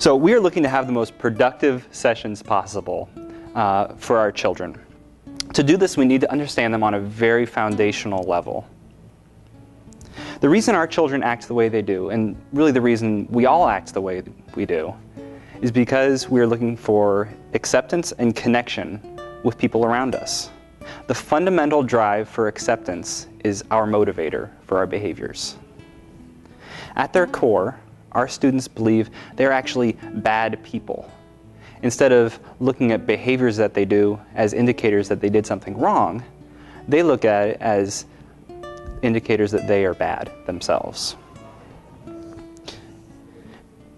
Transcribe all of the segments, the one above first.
So we are looking to have the most productive sessions possible for our children. To do this, we need to understand them on a very foundational level. The reason our children act the way they do, and really the reason we all act the way we do, is because we are looking for acceptance and connection with people around us. The fundamental drive for acceptance is our motivator for our behaviors. At their core, our students believe they're actually bad people. Instead of looking at behaviors that they do as indicators that they did something wrong, they look at it as indicators that they are bad themselves.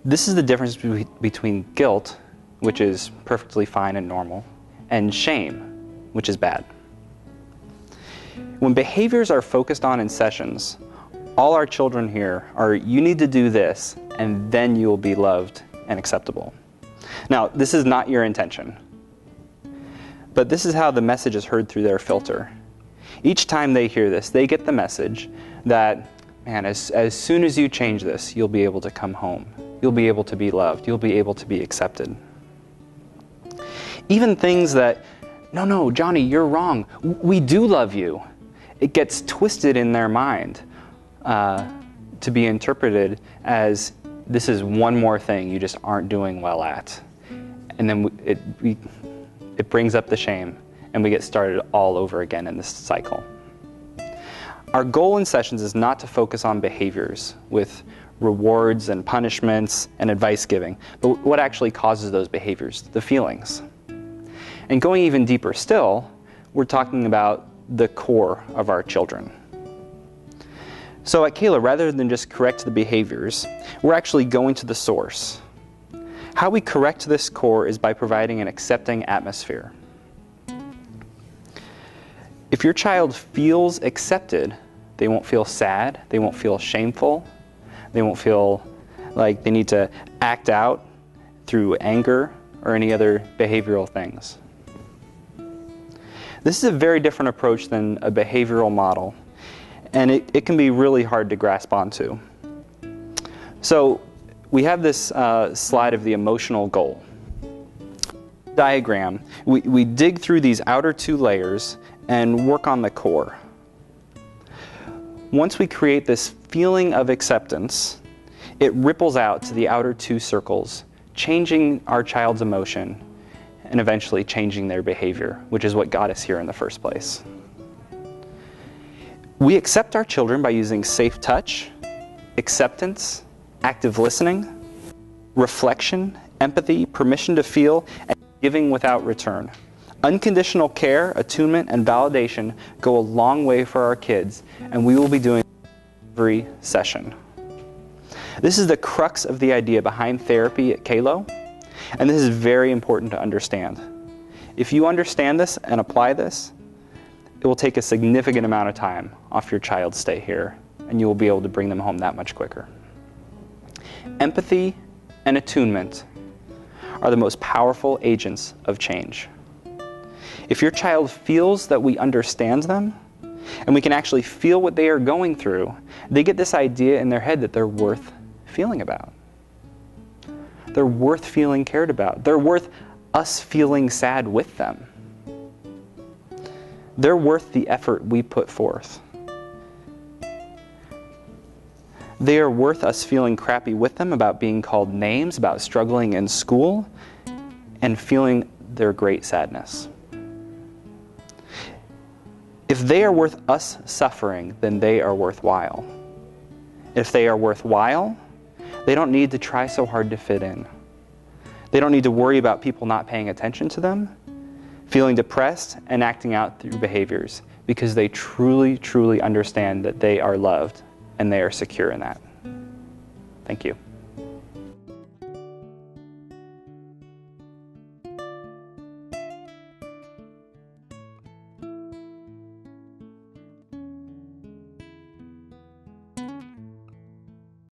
This is the difference between guilt, which is perfectly fine and normal, and shame, which is bad. When behaviors are focused on in sessions, all our children hear are, you need to do this, and then you will be loved and acceptable. Now, this is not your intention, but this is how the message is heard through their filter. Each time they hear this, they get the message that, man, as soon as you change this, you'll be able to come home. You'll be able to be loved. You'll be able to be accepted. Even things that, no, Johnny, you're wrong. We do love you. It gets twisted in their mind to be interpreted as this is one more thing you just aren't doing well at. And then it brings up the shame, and we get started all over again in this cycle. Our goal in sessions is not to focus on behaviors with rewards and punishments and advice giving, but what actually causes those behaviors, the feelings. And going even deeper still, we're talking about the core of our children. So at Kayla, rather than just correct the behaviors, we're actually going to the source. How we correct this core is by providing an accepting atmosphere. If your child feels accepted, they won't feel sad, they won't feel shameful, they won't feel like they need to act out through anger or any other behavioral things. This is a very different approach than a behavioral model, and it can be really hard to grasp onto. So we have this slide of the emotional goal diagram. We dig through these outer two layers and work on the core. Once we create this feeling of acceptance, it ripples out to the outer two circles, changing our child's emotion and eventually changing their behavior, which is what got us here in the first place. We accept our children by using safe touch, acceptance, active listening, reflection, empathy, permission to feel, and giving without return. Unconditional care, attunement, and validation go a long way for our kids, and we will be doing every session. This is the crux of the idea behind therapy at Kalo, and this is very important to understand. If you understand this and apply this, it will take a significant amount of time off your child's stay here, and you will be able to bring them home that much quicker. Empathy and attunement are the most powerful agents of change. If your child feels that we understand them, and we can actually feel what they are going through, they get this idea in their head that they're worth feeling about. They're worth feeling cared about. They're worth us feeling sad with them. They're worth the effort we put forth. They are worth us feeling crappy with them about being called names, about struggling in school, and feeling their great sadness. If they are worth us suffering, then they are worthwhile. If they are worthwhile, they don't need to try so hard to fit in. They don't need to worry about people not paying attention to them, feeling depressed, and acting out through behaviors, because they truly, truly understand that they are loved and they are secure in that. Thank you.